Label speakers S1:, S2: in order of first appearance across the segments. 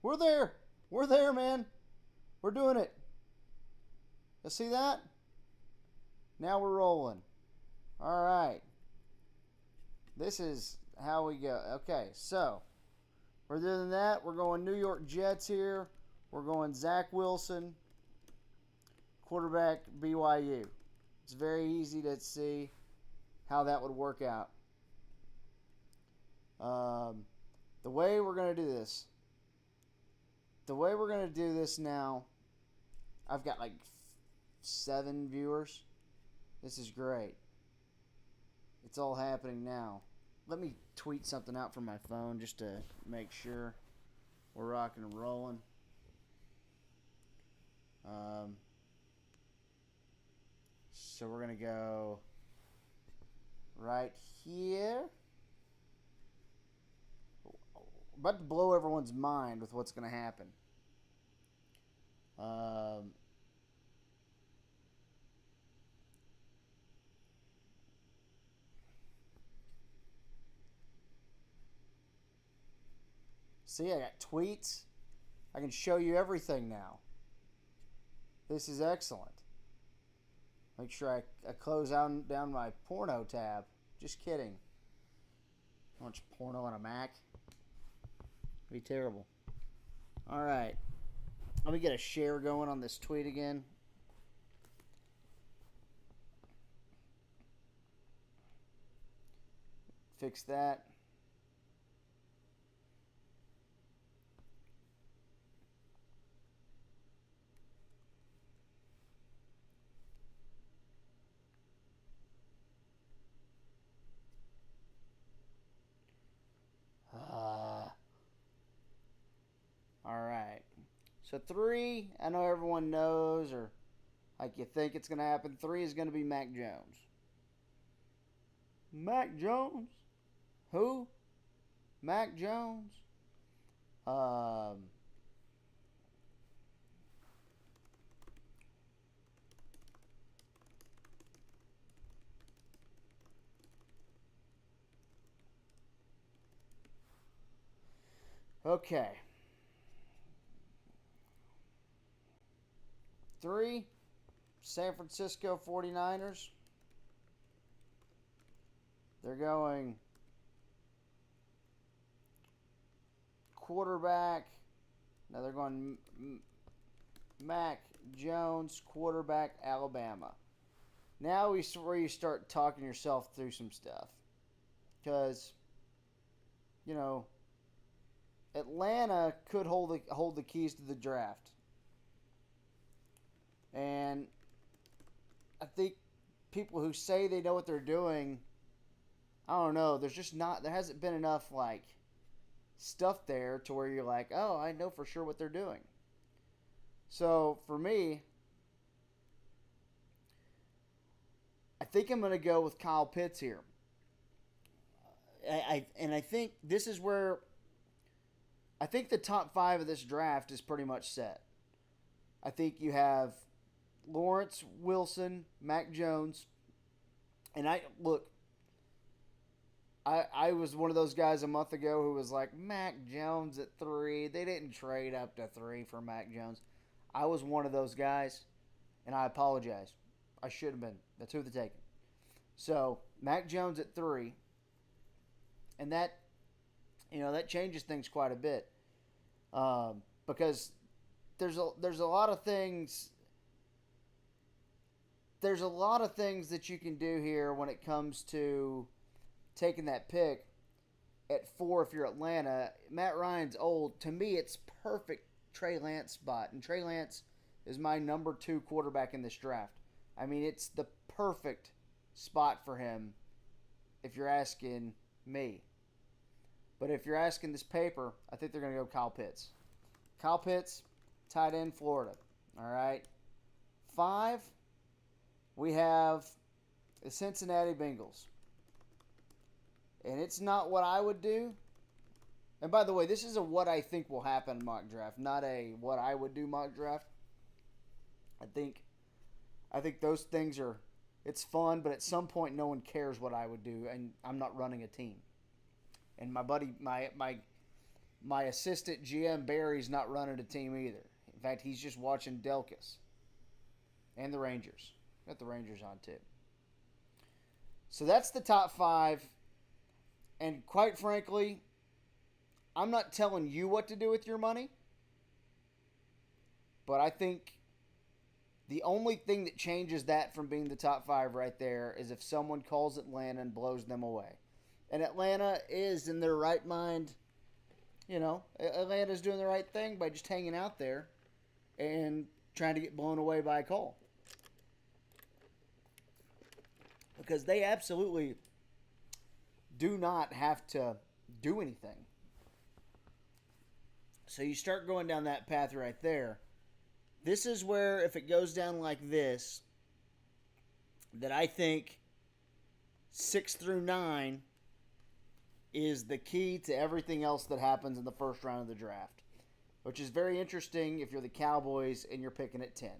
S1: We're there. We're there, man. We're doing it. You see that? Now we're rolling. All right. This is how we go. Okay, so other than that, we're going New York Jets here. We're going Zach Wilson, quarterback BYU. It's very easy to see how that would work out. The way we're going to do this. The way we're going to do this now, I've got like 7 viewers. This is great. It's all happening now. Let me tweet something out from my phone just to make sure we're rocking and rolling. So we're going to go right here. About to blow everyone's mind with what's going to happen. See, I got tweets. I can show you everything now. This is excellent. Make sure I close down my porno tab. Just kidding. Watch porno on a Mac. Be terrible. Alright. Let me get a share going on this tweet again. Fix that. Alright. So 3, I know everyone knows, or like you think it's going to happen. 3 is going to be Mac Jones. Mac Jones? Who? Mac Jones? Okay. 3, San Francisco 49ers. They're going quarterback. Now they're going Mac Jones, quarterback, Alabama. Now where you start talking yourself through some stuff. Because, you know, Atlanta could hold the keys to the draft. And I think people who say they know what they're doing, I don't know, there hasn't been enough like stuff there to where you're like, oh, I know for sure what they're doing. So for me, I think I'm going to go with Kyle Pitts here. I think this is where I think the top 5 of this draft is pretty much set. I think you have Lawrence, Wilson, Mac Jones, and I was one of those guys a month ago who was like, Mac Jones at 3. They didn't trade up to 3 for Mac Jones. I was one of those guys, and I apologize. I should have been. That's who they're taking. So, Mac Jones at 3, and that changes things quite a bit, because there's a lot of things. There's a lot of things that you can do here when it comes to taking that pick at 4 if you're Atlanta. Matt Ryan's old. To me, it's perfect Trey Lance spot. And Trey Lance is my number 2 quarterback in this draft. I mean, it's the perfect spot for him if you're asking me. But if you're asking this paper, I think they're going to go Kyle Pitts. Kyle Pitts, tight end, Florida. All right. 5, we have the Cincinnati Bengals. And it's not what I would do. And by the way, this is a what I think will happen mock draft, not a what I would do mock draft. I think those things are, it's fun, but at some point no one cares what I would do, and I'm not running a team. And my buddy, my my assistant GM Barry's not running a team either. In fact, he's just watching Delkus and the Rangers. Got the Rangers on too. So that's the top 5. And quite frankly, I'm not telling you what to do with your money. But I think the only thing that changes that from being the top 5 right there is if someone calls Atlanta and blows them away. And Atlanta is in their right mind. You know, Atlanta's doing the right thing by just hanging out there and trying to get blown away by a call. Because they absolutely do not have to do anything. So you start going down that path right there. This is where, if it goes down like this, that I think 6 through 9 is the key to everything else that happens in the first round of the draft, which is very interesting if you're the Cowboys and you're picking at 10.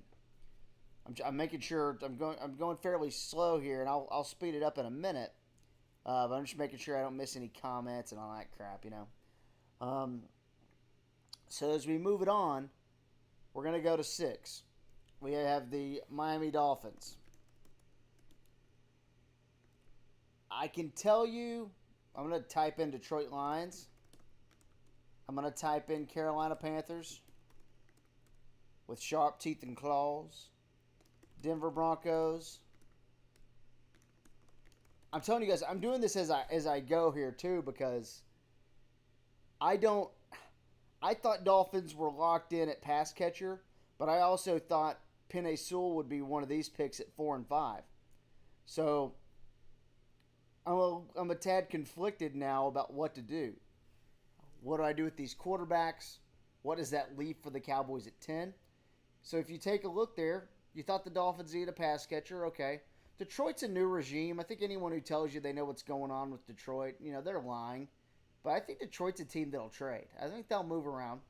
S1: I'm making sure I'm going fairly slow here, and I'll speed it up in a minute. But I'm just making sure I don't miss any comments and all that crap, you know. So as we move it on, we're going to go to 6. We have the Miami Dolphins. I can tell you, I'm going to type in Detroit Lions. I'm going to type in Carolina Panthers with sharp teeth and claws. Denver Broncos. I'm telling you guys, I'm doing this as I go here too, because I thought Dolphins were locked in at pass catcher, but I also thought Penei Sewell would be one of these picks at 4 and 5. So I'm a tad conflicted now about what to do. What do I do with these quarterbacks? What does that leave for the Cowboys at 10? So if you take a look there, you thought the Dolphins needed a pass catcher. Okay. Detroit's a new regime. I think anyone who tells you they know what's going on with Detroit, you know, they're lying. But I think Detroit's a team that'll trade. I think they'll move around.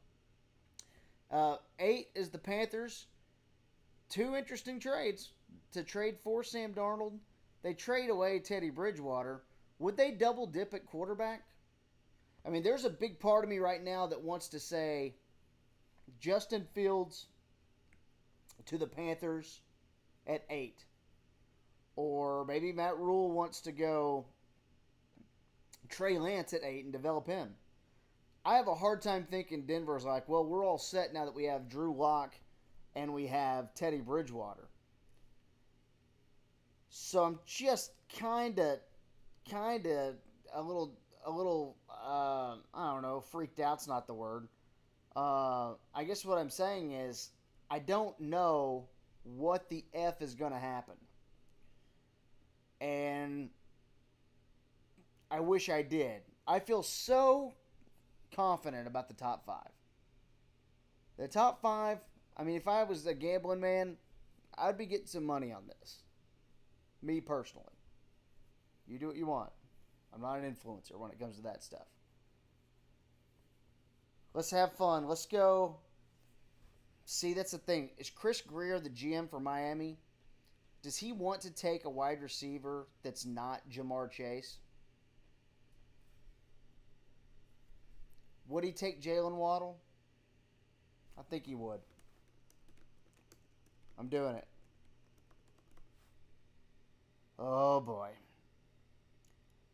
S1: 8 is the Panthers. 2 interesting trades. To trade for Sam Darnold, they trade away Teddy Bridgewater. Would they double dip at quarterback? I mean, there's a big part of me right now that wants to say Justin Fields to the Panthers at 8. Or maybe Matt Rule wants to go Trey Lance at 8 and develop him. I have a hard time thinking Denver's like, well, we're all set now that we have Drew Lock and we have Teddy Bridgewater. So I'm just kind of a little I don't know, freaked out's not the word. I guess what I'm saying is I don't know what the F is going to happen. And I wish I did. I feel so confident about the top 5. The top 5, I mean, if I was a gambling man, I'd be getting some money on this. Me personally. You do what you want. I'm not an influencer when it comes to that stuff. Let's have fun. Let's go. See, that's the thing. Is Chris Grier the GM for Miami? Does he want to take a wide receiver that's not Jamar Chase? Would he take Jalen Waddle? I think he would. I'm doing it. Oh, boy.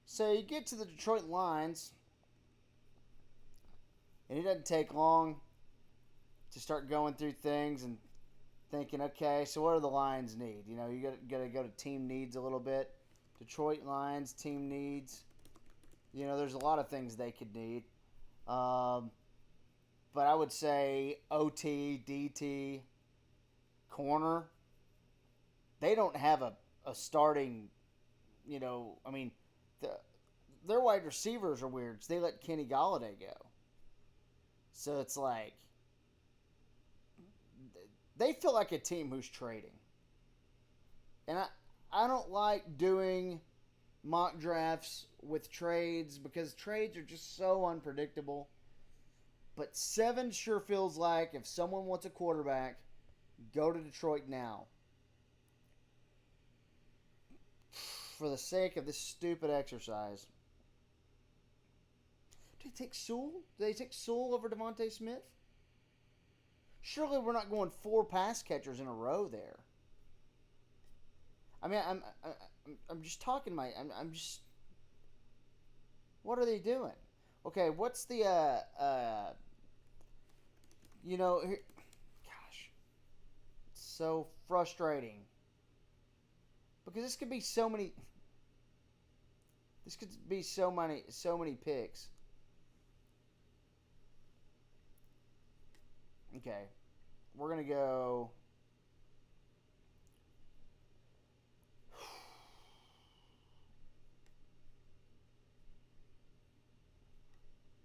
S1: So you get to the Detroit Lions, and it doesn't take long to start going through things and thinking, okay, so what do the Lions need? You know, you got to go to team needs a little bit. Detroit Lions, team needs. You know, there's a lot of things they could need. But I would say OT, DT, corner. They don't have a starting, you know, I mean, their wide receivers are weird. So they let Kenny Golladay go. So it's like, they feel like a team who's trading. And I don't like doing mock drafts with trades because trades are just so unpredictable. But 7 sure feels like if someone wants a quarterback, go to Detroit now. For the sake of this stupid exercise. Did they take Sewell? Did they take Sewell over Devontae Smith? Surely we're not going 4 pass catchers in a row there. I mean, I'm just talking I'm just. What are they doing? Okay, what's the you know, here, gosh, it's so frustrating because this could be so many. This could be so many picks. Okay, we're gonna go.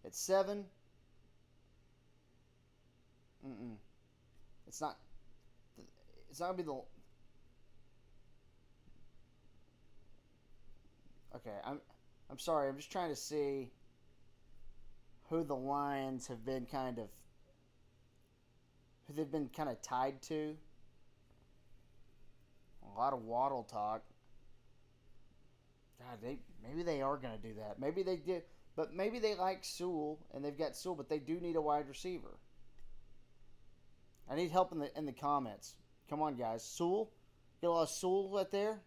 S1: At 7. Mm-mm. It's not. It's not gonna be the. Okay, I'm sorry. I'm just trying to see who the Lions have been kind of. Who they've been kind of tied to. A lot of Waddle talk. God, maybe they are gonna do that. Maybe they did, but maybe they like Sewell and they've got Sewell, but they do need a wide receiver. I need help in the comments. Come on, guys. Sewell, get a lot of Sewell right there.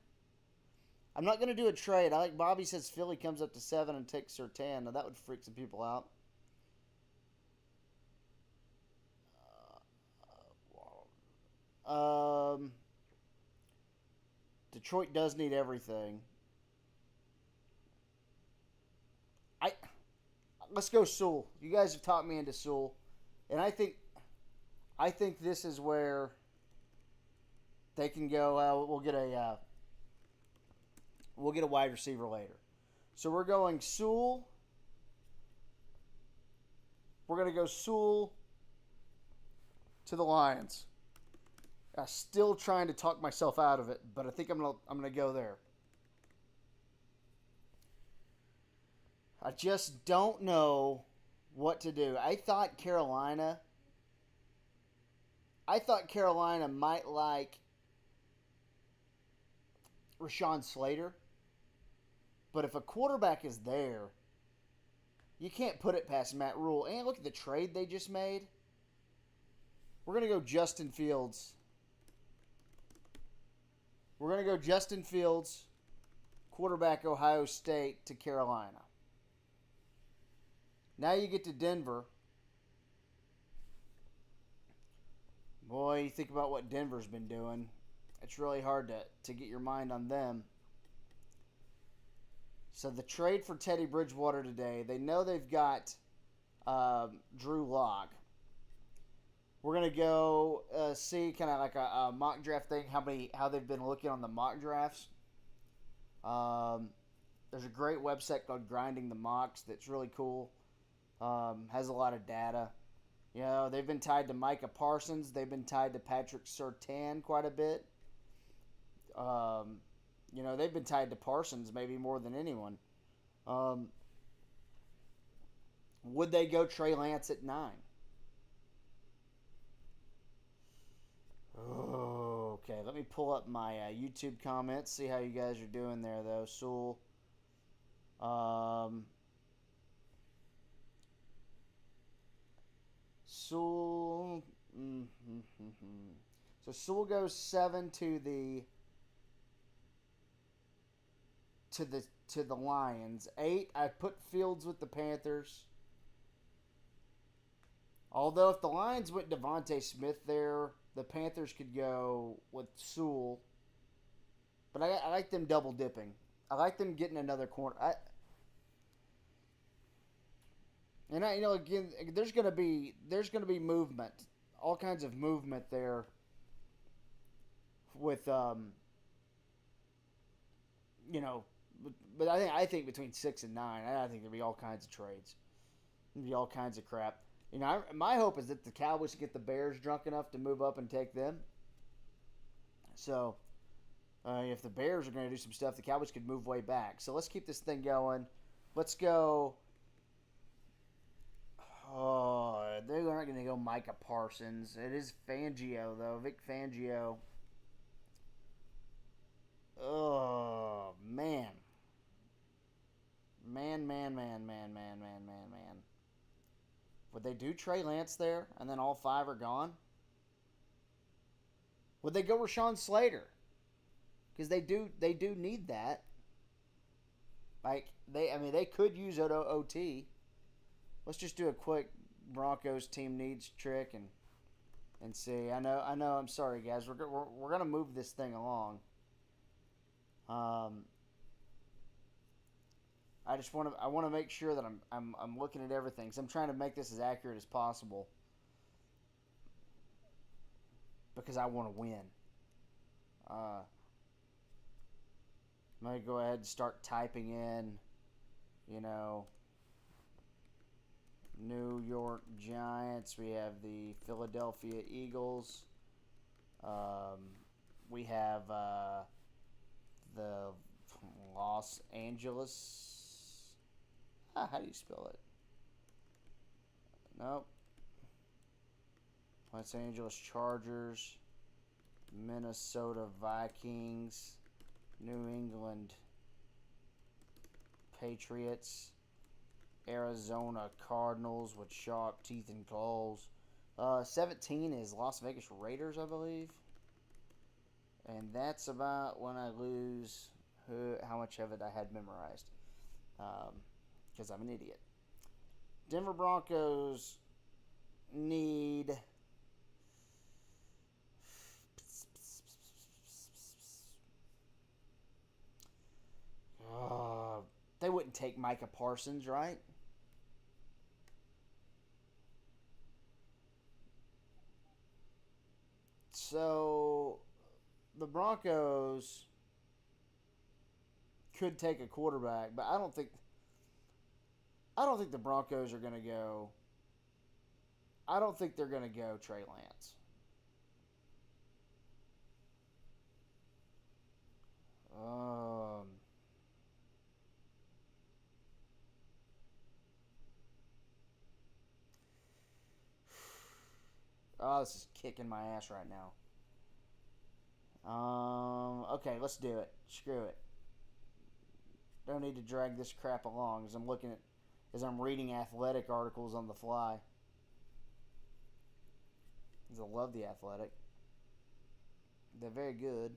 S1: I'm not gonna do a trade. I like Bobby says Philly comes up to 7 and takes Surtain. Now that would freak some people out. Detroit does need everything. Let's go Sewell. You guys have talked me into Sewell, and I think this is where they can go. We'll get a wide receiver later. So we're going Sewell. We're gonna go Sewell to the Lions. I'm still trying to talk myself out of it, but I think I'm gonna go there. I just don't know what to do. I thought Carolina might like Rashawn Slater, but if a quarterback is there, you can't put it past Matt Rule. And look at the trade they just made. We're going to go Justin Fields. We're going to go Justin Fields, quarterback Ohio State, to Carolina. Now you get to Denver. Boy, you think about what Denver's been doing. It's really hard to get your mind on them. So the trade for Teddy Bridgewater today, they know they've got Drew Lock. We're going to go see kind of like a mock draft thing, how they've been looking on the mock drafts. There's a great website called Grinding the Mocks that's really cool. Has a lot of data. You know, they've been tied to Micah Parsons. They've been tied to Patrick Surtain quite a bit. You know, they've been tied to Parsons maybe more than anyone. Would they go Trey Lance at 9? Oh, okay, let me pull up my YouTube comments, see how you guys are doing there, though. Sewell. Sewell. So Sewell goes 7 to the Lions. 8, I put Fields with the Panthers. Although if the Lions went Devontae Smith there, the Panthers could go with Sewell. But I like them double dipping. I like them getting another corner. Again, there's gonna be movement, all kinds of movement there. With but I think between 6 and 9, I think there'll be all kinds of trades. There'll be all kinds of crap. My hope is that the Cowboys get the Bears drunk enough to move up and take them. So, if the Bears are going to do some stuff, the Cowboys could move way back. So let's keep this thing going. Let's go. Oh, they aren't going to go Micah Parsons. It is Fangio, though. Vic Fangio. Oh, man. Man, man, man, man, man, man, man, man. Would they do Trey Lance there and then all five are gone? Would they go Rashawn Slater? Because they do need that. Like they could use OT. Let's just do a quick Broncos team needs trick and see. I know. I'm sorry, guys. We're gonna move this thing along. I want to make sure that I'm looking at everything. So I'm trying to make this as accurate as possible because I want to win. I'm gonna go ahead and start typing in, New York Giants. We have the Philadelphia Eagles. We have the Los Angeles. How do you spell it? Nope. Los Angeles Chargers. Minnesota Vikings. New England Patriots. Arizona Cardinals with sharp teeth and claws. 17 is Las Vegas Raiders, I believe. And that's about when I lose how much of it I had memorized. Because I'm an idiot. Denver Broncos need... they wouldn't take Micah Parsons, right? So the Broncos could take a quarterback, but I don't think the Broncos are going to go. I don't think they're going to go Trey Lance. Oh, this is kicking my ass right now. Okay, let's do it. Screw it. Don't need to drag this crap along as I'm reading athletic articles on the fly. Because I love the Athletic. They're very good.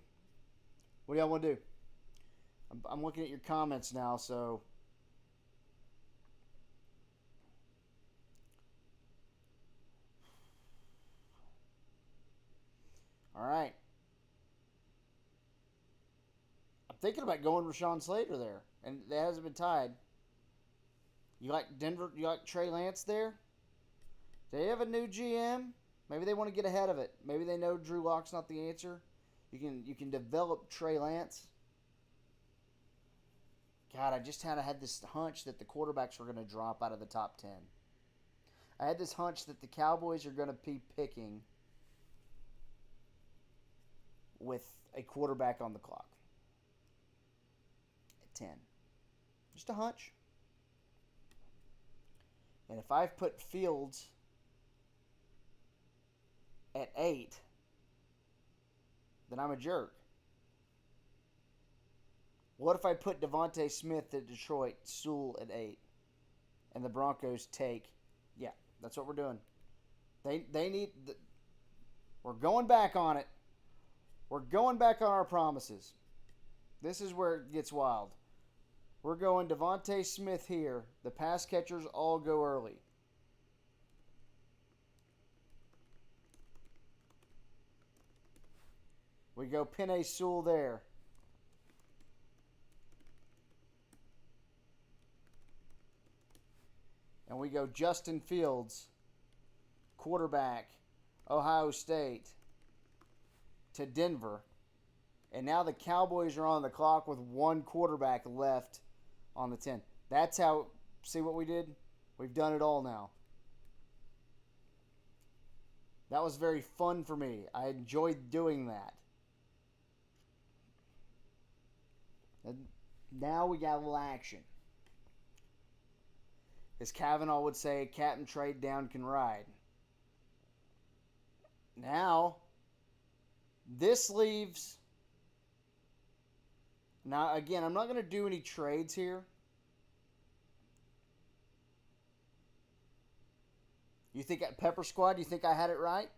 S1: What do y'all want to do? I'm looking at your comments now, so... Alright. I'm thinking about going Rashawn Slater there. And that hasn't been tied. You like Denver? You like Trey Lance there? They have a new GM. Maybe they want to get ahead of it. Maybe they know Drew Lock's not the answer. You can develop Trey Lance. God, I just had this hunch that the quarterbacks were going to drop out of the top 10. I had this hunch that the Cowboys are going to be picking with a quarterback on the clock at 10. Just a hunch. And if I've put Fields at 8, then I'm a jerk. What if I put Devontae Smith at Detroit, Sewell at 8, and the Broncos take? Yeah, that's what we're doing. They need. We're going back on it. We're going back on our promises. This is where it gets wild. We're going Devontae Smith here. The pass catchers all go early. We go Penei Sewell there. And we go Justin Fields, quarterback, Ohio State, to Denver. And now the Cowboys are on the clock with one quarterback left on the 10. That's how, see what we did? We've done it all now. That was very fun for me. I enjoyed doing that. And now we got a little action. As Kavanaugh would say, Captain Trade Down can ride. Now, this leaves... Now, again, I'm not going to do any trades here. You think Pepper Squad? You think I had it right?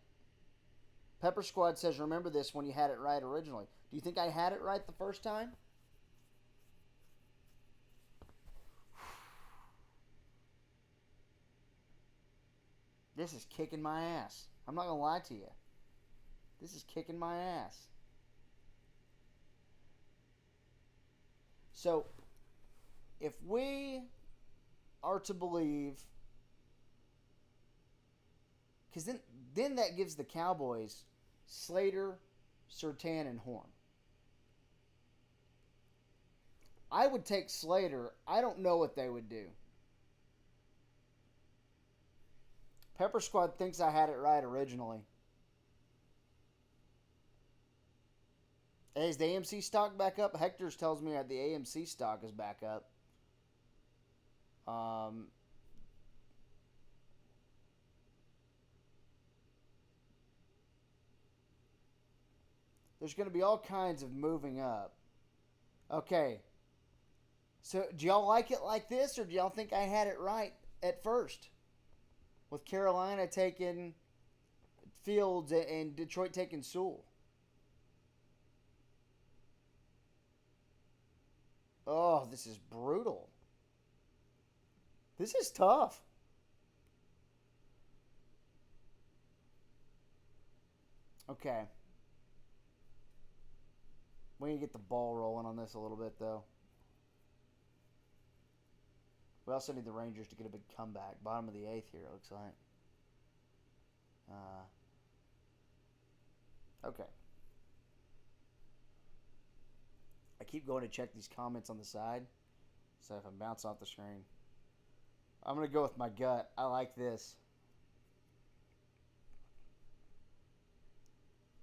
S1: Pepper Squad says, "Remember this when you had it right originally." Do you think I had it right the first time? This is kicking my ass. I'm not gonna lie to you. This is kicking my ass. So, if we are to believe, because then that gives the Cowboys Slater, Surtain, and Horn. I would take Slater. I don't know what they would do. Pepper Squad thinks I had it right originally. Hey, is the AMC stock back up? Hector's tells me that the AMC stock is back up. There's going to be all kinds of moving up. Okay. So, do y'all like it like this, or do y'all think I had it right at first? With Carolina taking Fields and Detroit taking Sewell. Oh, this is brutal. This is tough. Okay. We need to get the ball rolling on this a little bit, though. We also need the Rangers to get a big comeback. Bottom of the 8th here, it looks like. Okay. I keep going to check these comments on the side. So if I'm bouncing off the screen. I'm going to go with my gut. I like this.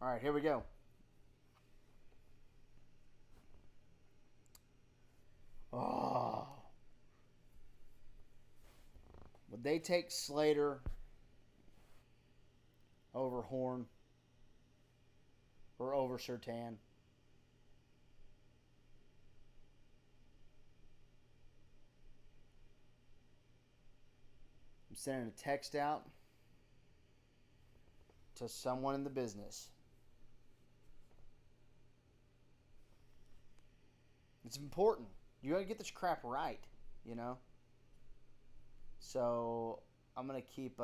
S1: All right, here we go. Oh. Would they take Slater over Horn or over Surtain? I'm sending a text out to someone in the business. It's important. You gotta get this crap right, you know? So I'm gonna keep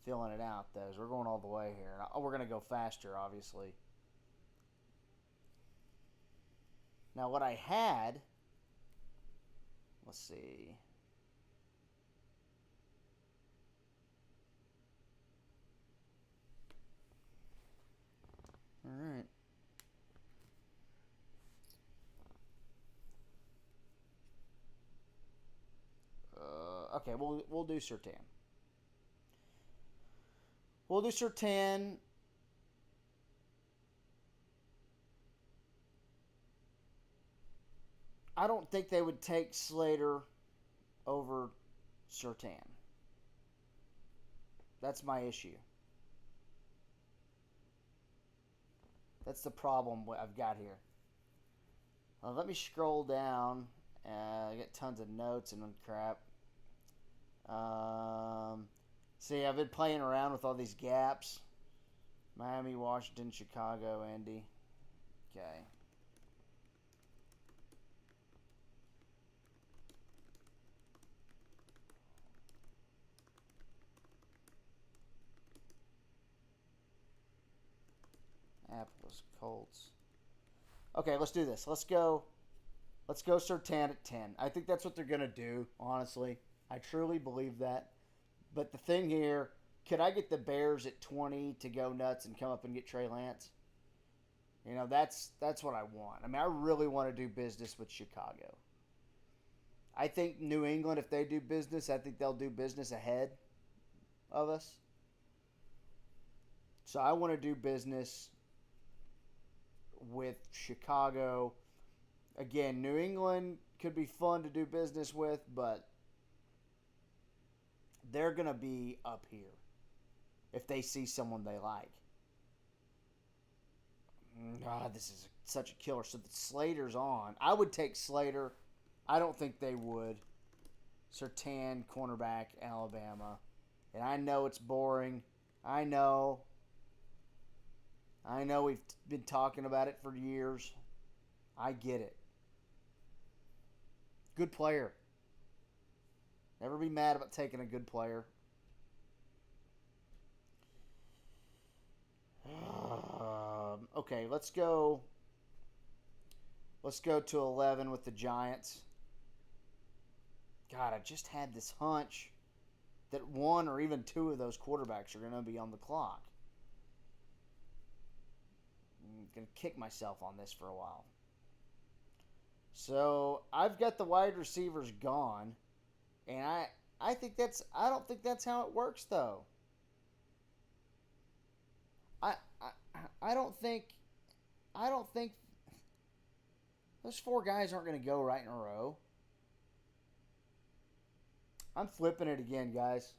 S1: filling it out though. We're going all the way here. We're gonna go faster, obviously. Now what I had, let's see. All right. Okay, we'll do Surtain. We'll do Surtain. I don't think they would take Slater over Surtain. That's my issue. That's the problem I've got here. Let me scroll down. I got tons of notes and crap. See, I've been playing around with all these gaps. Miami, Washington, Chicago, Indy. Okay. Apples, Colts. Okay, let's do this. Let's go Surtain at 10. I think that's what they're going to do, honestly. I truly believe that. But the thing here, could I get the Bears at 20 to go nuts and come up and get Trey Lance? You know, that's what I want. I mean, I really want to do business with Chicago. I think New England, if they do business, I think they'll do business ahead of us. So I want to do business with Chicago. Again, New England could be fun to do business with, but they're going to be up here if they see someone they like. God, this is such a killer. So the Slater's on. I would take Slater. I don't think they would. Surtain, cornerback, Alabama. And I know it's boring. I know. I know we've been talking about it for years. I get it. Good player. Never be mad about taking a good player. Okay, let's go. Let's go to 11 with the Giants. God, I just had this hunch that one or even two of those quarterbacks are going to be on the clock. I'm going to kick myself on this for a while. So I've got the wide receivers gone, and I don't think that's how it works though. I I don't think I don't think those four guys aren't going to go right in a row. I'm flipping it again, guys.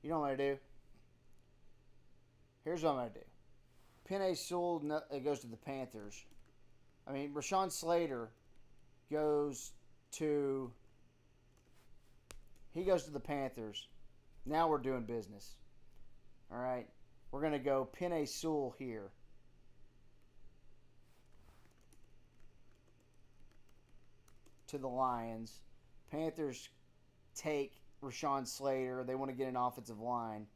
S1: You know what I'm going to do? Here's what I'm going to do. Penei Sewell goes to the Panthers. I mean, Rashawn Slater goes to the Panthers. Now we're doing business. All right. We're going to go Penei Sewell here. To the Lions. Panthers take Rashawn Slater. They want to get an offensive line.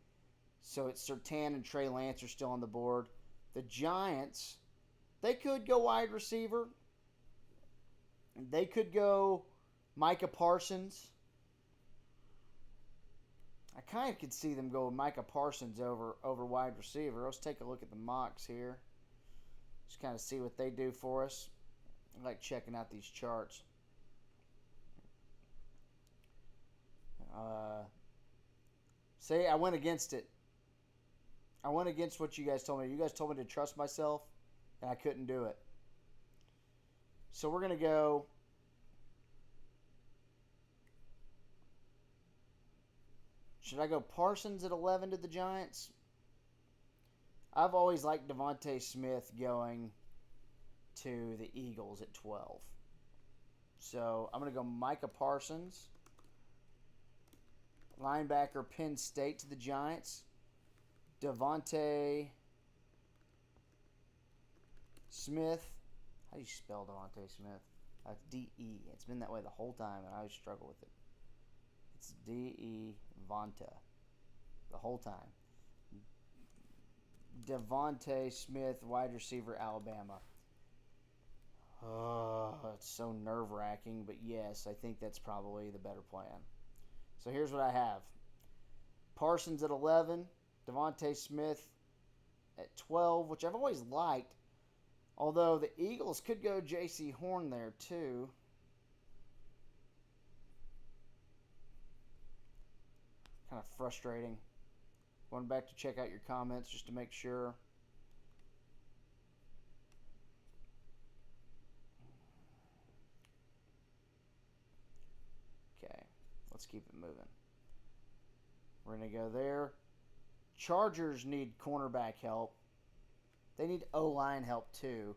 S1: So it's Surtain and Trey Lance are still on the board. The Giants, they could go wide receiver. They could go Micah Parsons. I kind of could see them go Micah Parsons over wide receiver. Let's take a look at the mocks here. Just kind of see what they do for us. I like checking out these charts. See, I went against it. I went against what you guys told me. You guys told me to trust myself, and I couldn't do it. So we're going to go. Should I go Parsons at 11 to the Giants? I've always liked Devontae Smith going to the Eagles at 12. So I'm going to go Micah Parsons. Linebacker, Penn State to the Giants. Devontae Smith. How do you spell Devontae Smith? D-E. It's been that way the whole time, and I always struggle with it. It's D-E Vonta. The whole time. Devontae Smith, wide receiver, Alabama. Oh, it's so nerve-wracking, but yes, I think that's probably the better plan. So here's what I have. Parsons at 11. Devontae Smith at 12, which I've always liked. Although the Eagles could go J.C. Horn there too. Kind of frustrating. Going back to check out your comments just to make sure. Okay, let's keep it moving. We're going to go there. Chargers need cornerback help. They need O-line help too.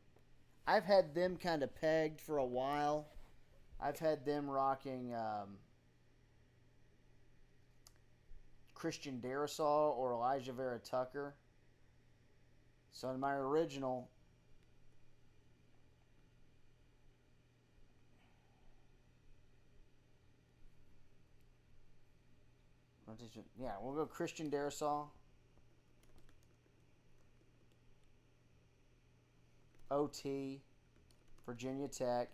S1: I've had them kind of pegged for a while. I've had them rocking Christian Darrisaw or Elijah Vera Tucker. So in my original, yeah, we'll go Christian Darrisaw. OT, Virginia Tech.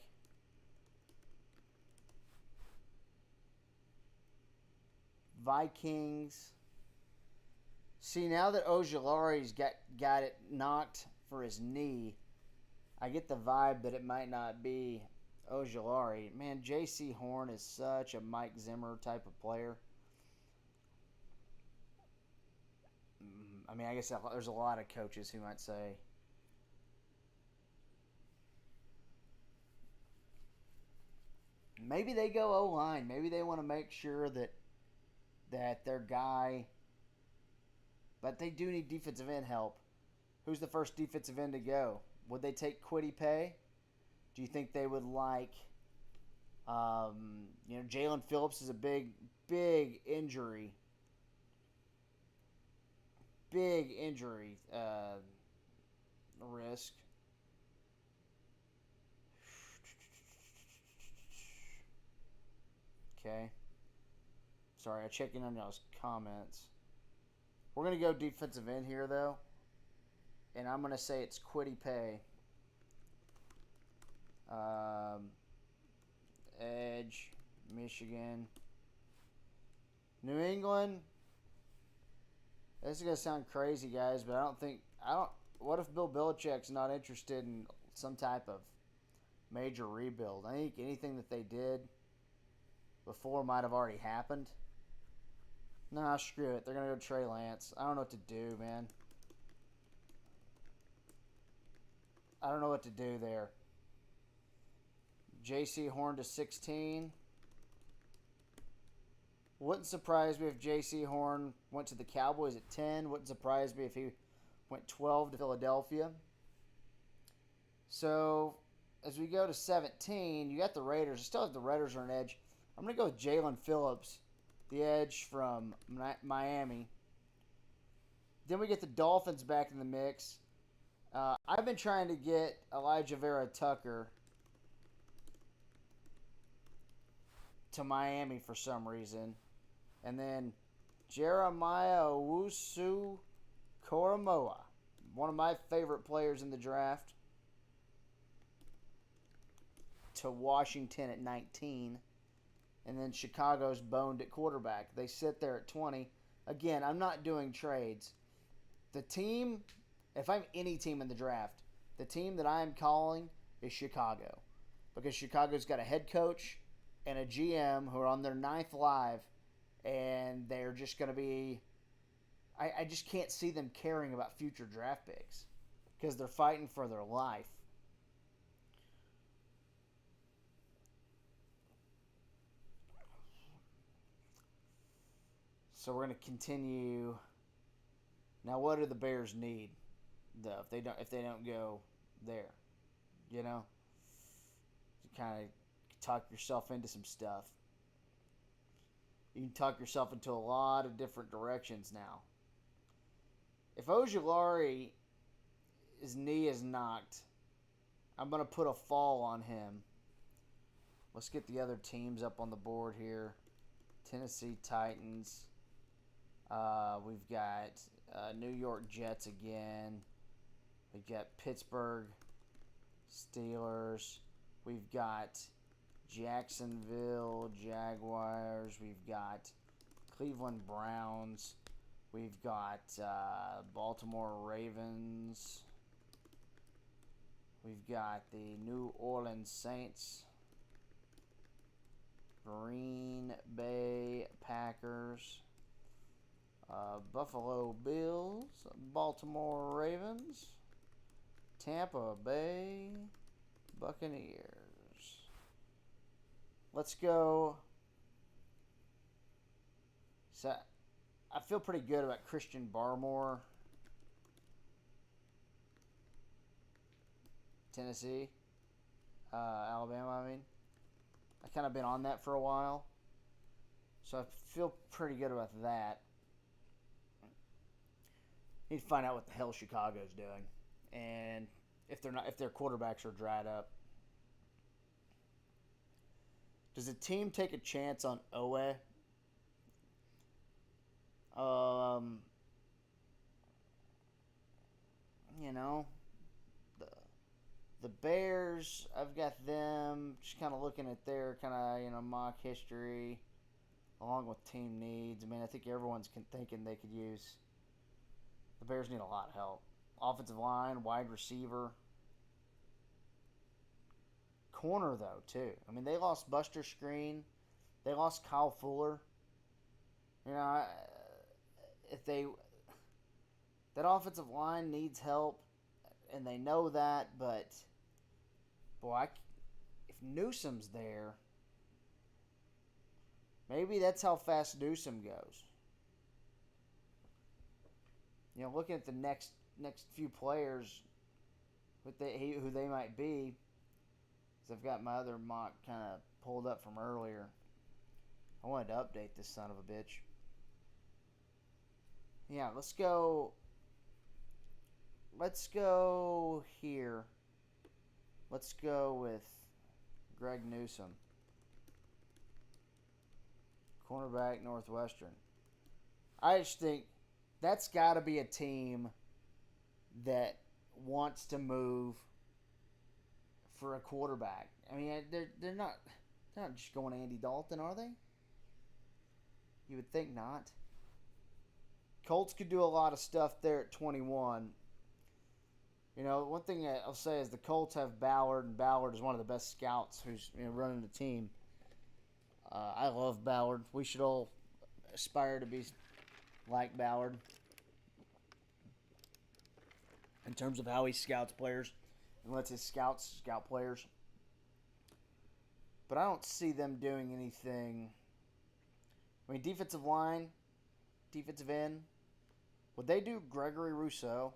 S1: Vikings. See, now that Ojulari's got it knocked for his knee, I get the vibe that it might not be Ojulari. Man, J.C. Horn is such a Mike Zimmer type of player. I mean, I guess there's a lot of coaches who might say, maybe they go O-line. Maybe they want to make sure that their guy, but they do need defensive end help. Who's the first defensive end to go? Would they take Kwity Paye? Do you think they would like, Jalen Phillips is a big injury, risk. Okay. Sorry, I checked in on y'all's comments. We're going to go defensive end here, though. And I'm going to say it's Kwity Paye. Edge, Michigan. New England. This is going to sound crazy, guys, but what if Bill Belichick's not interested in some type of major rebuild? I think anything that they did before might have already happened. Nah, screw it. They're going to go Trey Lance. I don't know what to do, man. I don't know what to do there. J.C. Horn to 16. Wouldn't surprise me if J.C. Horn went to the Cowboys at 10. Wouldn't surprise me if he went 12 to Philadelphia. So, as we go to 17, you got the Raiders. I still have the Raiders on an edge. I'm going to go with Jalen Phillips, the edge from Miami. Then we get the Dolphins back in the mix. I've been trying to get Elijah Vera Tucker to Miami for some reason. And then Jeremiah Owusu Koromoa, one of my favorite players in the draft, to Washington at 19. And then Chicago's boned at quarterback. They sit there at 20. Again, I'm not doing trades. The team, if I'm any team in the draft, the team that I'm calling is Chicago. Because Chicago's got a head coach and a GM who are on their 9th live, and they're just going to be... I just can't see them caring about future draft picks because they're fighting for their life. So we're going to continue. Now, what do the Bears need, though? If they don't go there, you know, you kind of talk yourself into some stuff. You can talk yourself into a lot of different directions now. If Ojulari, his knee is knocked, I'm going to put a fall on him. Let's get the other teams up on the board here. Tennessee Titans. We've got New York Jets again. We've got Pittsburgh Steelers. We've got Jacksonville Jaguars. We've got Cleveland Browns. We've got Baltimore Ravens. We've got the New Orleans Saints. Green Bay Packers. Buffalo Bills. Baltimore Ravens. Tampa Bay Buccaneers. Let's go. So, I feel pretty good about Christian Barmore. Tennessee. Alabama, I mean. I've kind of been on that for a while. So I feel pretty good about that. Need to find out what the hell Chicago's doing. And if their quarterbacks are dried up. Does a team take a chance on Owe? The Bears, I've got them just kind of looking at their kind of, mock history along with team needs. I mean, I think everyone's thinking they could use. The Bears need a lot of help. Offensive line, wide receiver. Corner, though, too. I mean, they lost Buster Screen. They lost Kyle Fuller. That offensive line needs help, and they know that, but, boy, if Newsom's there, maybe that's how fast Newsom goes. Looking at the next few players who they might be, Because I've got my other mock kind of pulled up from earlier. I wanted to update this son of a bitch. Yeah, let's go. Let's go here. Let's go with Greg Newsome, cornerback, Northwestern. I just think that's got to be a team that wants to move for a quarterback. I mean, they're not just going Andy Dalton, are they? You would think not. Colts could do a lot of stuff there at 21. You know, one thing I'll say is the Colts have Ballard, and Ballard is one of the best scouts who's running the team. I love Ballard. We should all aspire to be like Ballard in terms of how he scouts players and lets his scouts scout players. But I don't see them doing anything. I mean, defensive line, defensive end. Would they do Gregory Rousseau?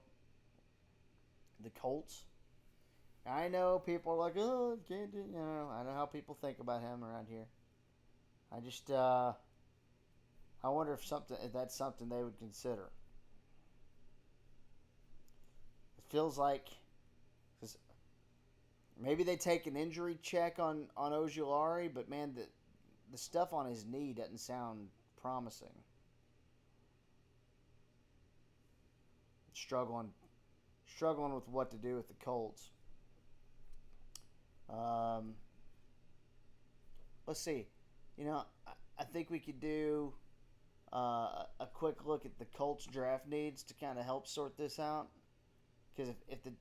S1: The Colts? I know people are like, oh, can't do, I know how people think about him around here. I just, I wonder if that's something they would consider. It feels like, because maybe they take an injury check on Ojulari, but man, the stuff on his knee doesn't sound promising. Struggling with what to do with the Colts. Let's see. I think we could do a quick look at the Colts draft needs to kind of help sort this out. Because if the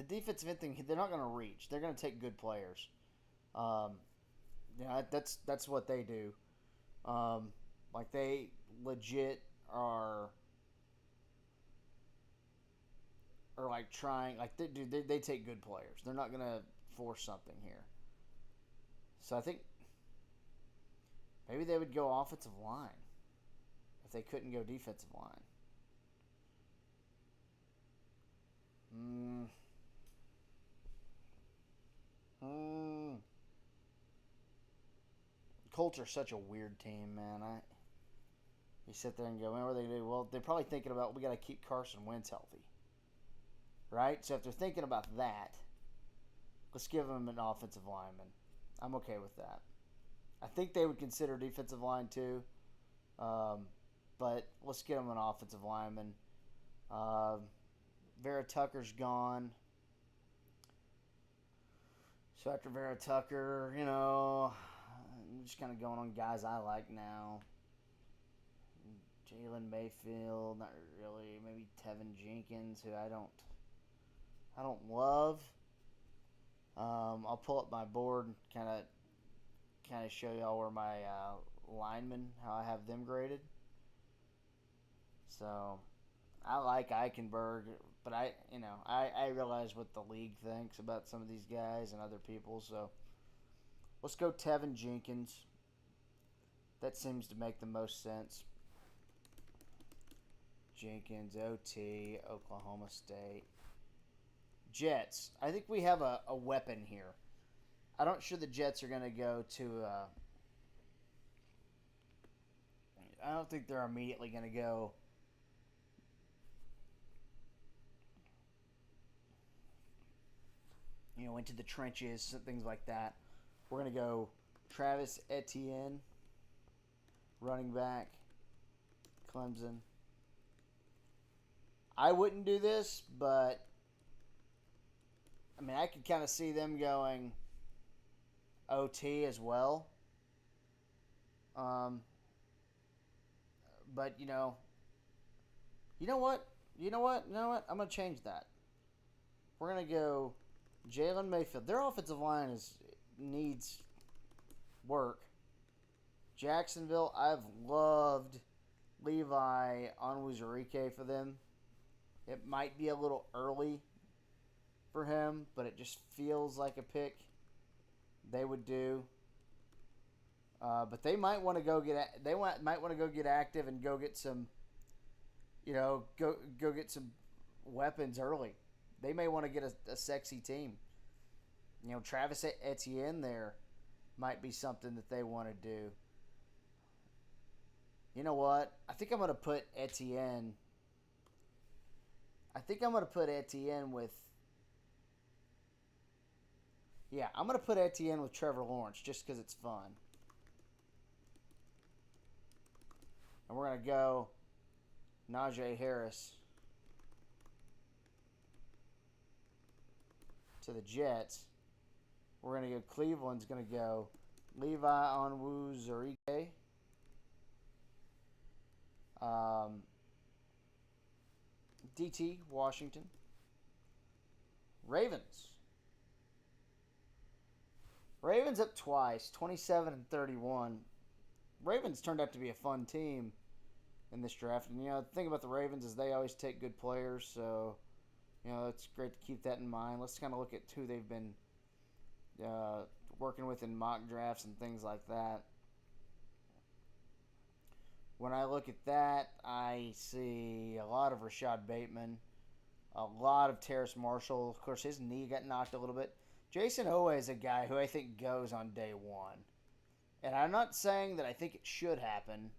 S1: defensive end thing, they're not going to reach. They're going to take good players. That's what they do. Like they legit are like trying, like they take good players. They're not gonna force something here. So I think maybe they would go offensive line if they couldn't go defensive line. Colts are such a weird team, man. You sit there and go, what are they gonna do? Well, they're probably thinking about, we got to keep Carson Wentz healthy. Right? So if they're thinking about that, let's give them an offensive lineman. I'm okay with that. I think they would consider defensive line too. But let's get them an offensive lineman. Vera Tucker's gone. So after Vera Tucker, I'm just kind of going on guys I like now. Jalen Mayfield, not really. Maybe Tevin Jenkins, who I don't love. I'll pull up my board and kind of show y'all where my linemen, how I have them graded. So I like Eichenberg, but I realize what the league thinks about some of these guys and other people. So let's go Tevin Jenkins. That seems to make the most sense. Jenkins, OT, Oklahoma State. Jets. I think we have a weapon here. I'm not sure the Jets are going to go to... I don't think they're immediately going to go... into the trenches, things like that. We're going to go Travis Etienne, running back, Clemson. I wouldn't do this, but I could kind of see them going OT as well. But you know what? I'm gonna change that. We're gonna go Jalen Mayfield. Their offensive line needs work. Jacksonville, I've loved Levi Onwuzurike for them. It might be a little early for him, but it just feels like a pick they would do. But they might want to go get active and go get some, go get some weapons early. They may want to get a sexy team. Travis Etienne there might be something that they want to do. You know what? I think I'm going to put Etienne. I think I'm going to put Etienne with. Yeah, I'm going to put Etienne with Trevor Lawrence just because it's fun. And we're going to go Najee Harris to the Jets. We're going to go Cleveland's going to go Levi Onwuzurike. DT, Washington. Ravens. Ravens up twice, 27 and 31. Ravens turned out to be a fun team in this draft. And, the thing about the Ravens is they always take good players. So, it's great to keep that in mind. Let's kind of look at who they've been working with in mock drafts and things like that. When I look at that, I see a lot of Rashad Bateman, a lot of Terrace Marshall. Of course, his knee got knocked a little bit. Jason Owe is a guy who I think goes on day one. And I'm not saying that I think it should happen,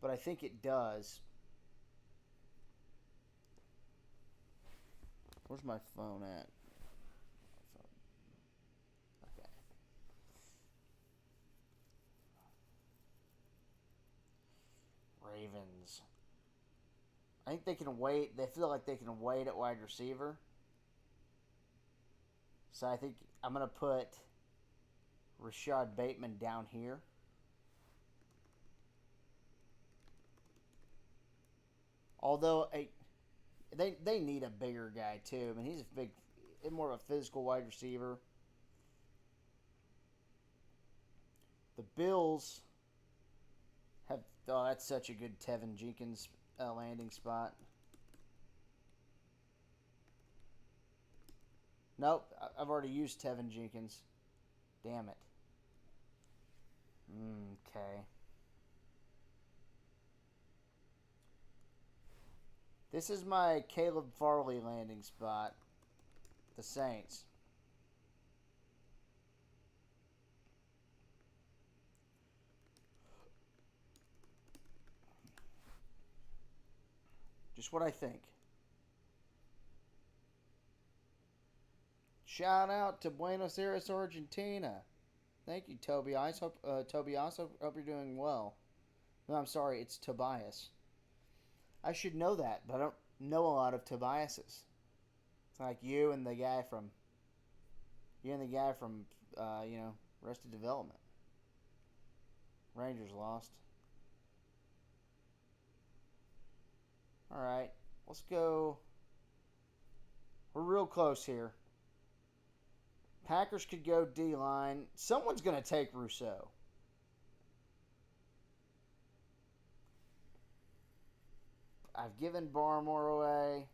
S1: but I think it does. Where's my phone at? Okay. Ravens. I think they can wait. They feel like they can wait at wide receiver. So I think I'm going to put Rashad Bateman down here. Although they need a bigger guy too. I mean, he's more of a physical wide receiver. The Bills have that's such a good Tevin Jenkins landing spot. Nope, I've already used Tevin Jenkins. Damn it. Okay. This is my Caleb Farley landing spot. The Saints. Just what I think. Shout out to Buenos Aires, Argentina. Thank you, Tobias. Tobias, hope you're doing well. No, I'm sorry, it's Tobias. I should know that, but I don't know a lot of Tobiases. It's like you and the guy from Arrested Development. Rangers lost. All right, let's go. We're real close here. Packers could go D-line. Someone's going to take Rousseau. I've given Barmore away.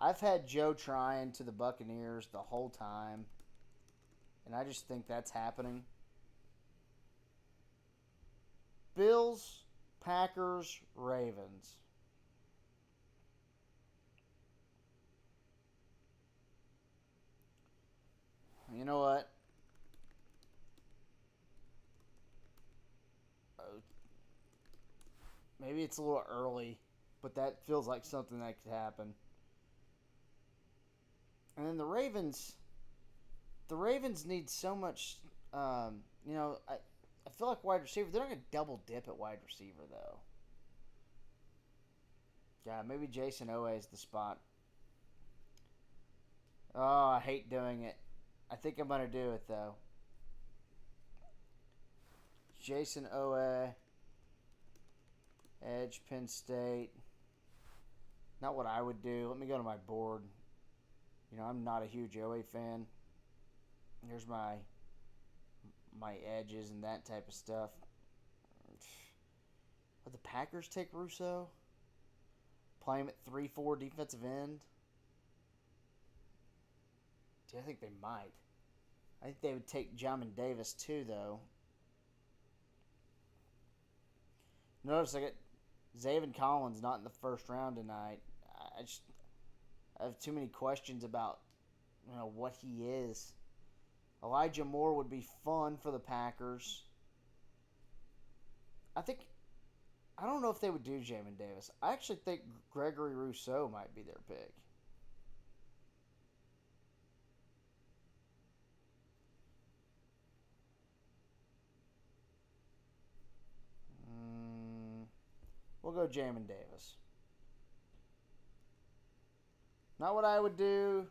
S1: I've had Joe Tryon to the Buccaneers the whole time. And I just think that's happening. Bills, Packers, Ravens. You know what? Maybe it's a little early, but that feels like something that could happen. And then the Ravens need so much. I feel like wide receiver. They're not going to double dip at wide receiver though. Yeah, maybe Jason Owe is the spot. Oh, I hate doing it. I think I'm going to do it though. Jason Owe. Edge, Penn State. Not what I would do. Let me go to my board. I'm not a huge OA fan. Here's my edges and that type of stuff. Would the Packers take Rousseau? Play him at 3-4 defensive end? I think they might. I think they would take Jamin Davis too, though. Notice I got Zaven Collins not in the first round tonight. I have too many questions about what he is. Elijah Moore would be fun for the Packers. I don't know if they would do Jamin Davis. I actually think Gregory Rousseau might be their pick. We'll go Jamin Davis. Not what I would do,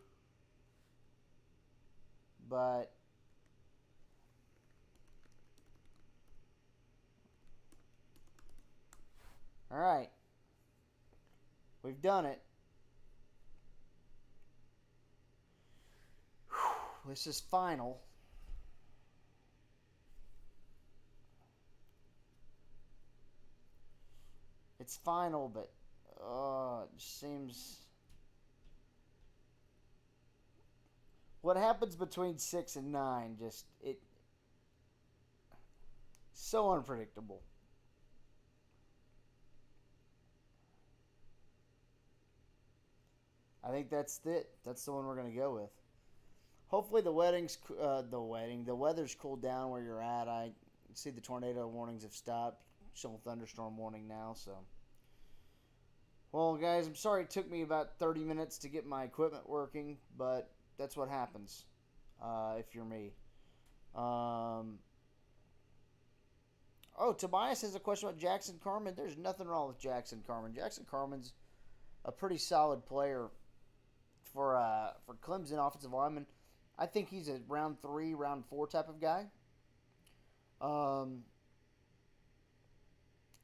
S1: but all right. We've done it. Whew, this is final. It's final, but it seems what happens between 6 and 9 just it so unpredictable. I think that's it. That's the one we're gonna go with. Hopefully the weather's cooled down where you're at. I see the tornado warnings have stopped. Still thunderstorm warning now. So, well, guys, I'm sorry it took me about 30 minutes to get my equipment working, but that's what happens if you're me. Tobias has a question about Jackson Carman. There's nothing wrong with Jackson Carman. Jackson Carman's a pretty solid player for Clemson offensive lineman. I think he's a round 3, round 4 type of guy.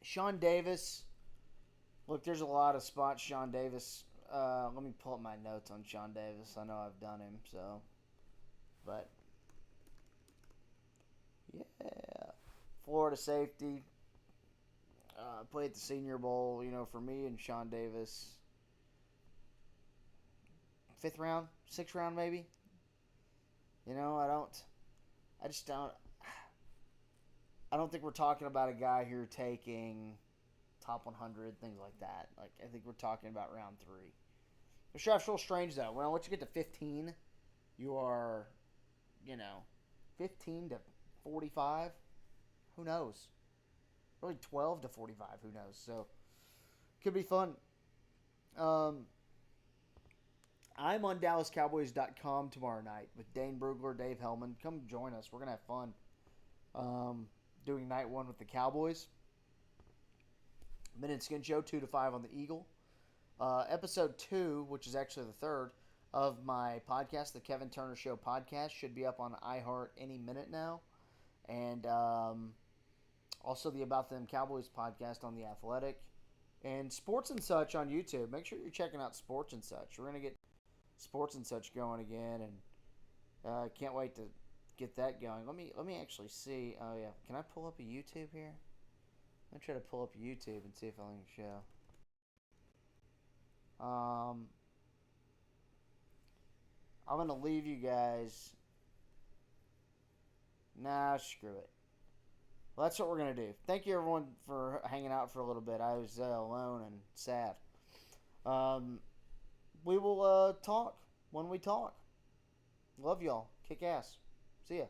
S1: Sean Davis. Look, there's a lot of spots. Sean Davis. Let me pull up my notes on Sean Davis. I know I've done him, but yeah, Florida safety. Played at the Senior Bowl. For me and Sean Davis. 5th round, 6th round, maybe. I just don't. I don't think we're talking about a guy here taking top 100, things like that. Like, I think we're talking about round 3. The draft's real strange, though. Well, once you get to 15, you are, 15 to 45. Who knows? Really, 12 to 45. Who knows? So, could be fun. I'm on DallasCowboys.com tomorrow night with Dane Brugler, Dave Hellman. Come join us. We're going to have fun doing night 1 with the Cowboys. Minute Skin Show, 2 to 5 on the Eagle. Episode 2, which is actually the 3rd, of my podcast, the Kevin Turner Show podcast, should be up on iHeart any minute now. And also the About Them Cowboys podcast on The Athletic. And Sports and Such on YouTube. Make sure you're checking out Sports and Such. We're going to get Sports and Such going again, and can't wait to get that going. Let me actually see. Oh yeah, can I pull up a YouTube here? I'm gonna try to pull up YouTube and see if I can show. I'm gonna leave you guys. Nah, screw it. Well, that's what we're gonna do. Thank you everyone for hanging out for a little bit. I was alone and sad. We will talk when we talk. Love y'all. Kick ass. See ya.